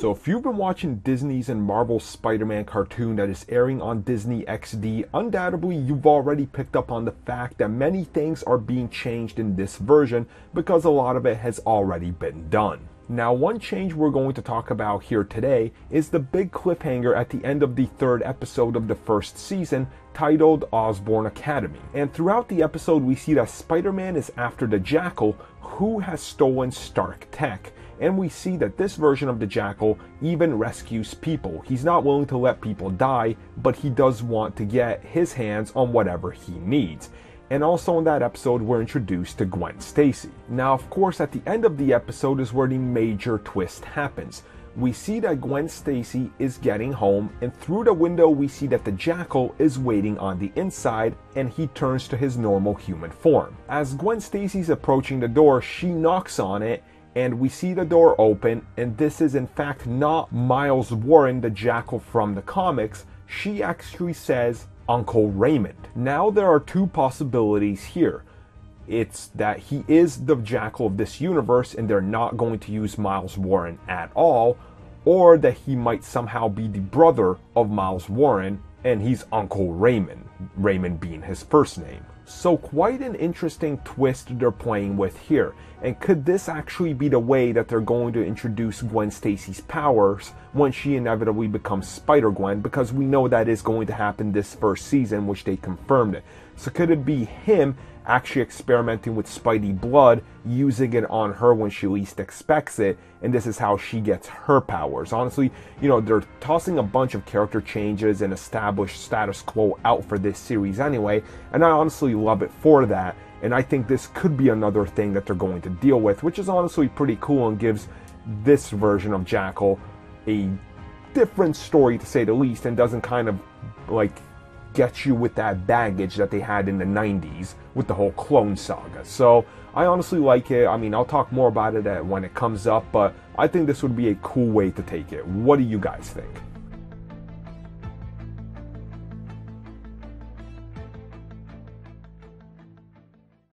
So if you've been watching Disney's and Marvel's Spider-Man cartoon that is airing on Disney XD, undoubtedly you've already picked up on the fact that many things are being changed in this version because a lot of it has already been done. Now, one change we're going to talk about here today is the big cliffhanger at the end of the third episode of the first season, titled Osborn Academy. And throughout the episode, we see that Spider-Man is after the Jackal, who has stolen Stark tech. And we see that this version of the Jackal even rescues people. He's not willing to let people die, but he does want to get his hands on whatever he needs. And also in that episode, we're introduced to Gwen Stacy. Now, of course, at the end of the episode is where the major twist happens. We see that Gwen Stacy is getting home, and through the window we see that the Jackal is waiting on the inside, and he turns to his normal human form. As Gwen Stacy's approaching the door, she knocks on it, and we see the door open, and this is in fact not Miles Warren, the Jackal from the comics. She actually says Uncle Raymond. Now there are two possibilities here. It's that he is the Jackal of this universe and they're not going to use Miles Warren at all, or that he might somehow be the brother of Miles Warren and he's Uncle Raymond, Raymond being his first name. So quite an interesting twist they're playing with here. And could this actually be the way that they're going to introduce Gwen Stacy's powers when she inevitably becomes Spider-Gwen? Because we know that is going to happen this first season, which they confirmed it. So could it be him actually experimenting with Spidey blood, using it on her when she least expects it, and this is how she gets her powers? Honestly, you know, they're tossing a bunch of character changes and established status quo out for this series anyway, and I honestly love it for that. And I think this could be another thing that they're going to deal with, which is honestly pretty cool and gives this version of Jackal a different story, to say the least, and doesn't kind of like get you with that baggage that they had in the 90s with the whole clone saga. So I honestly like it. I mean, I'll talk more about it when it comes up, but I think this would be a cool way to take it. What do you guys think?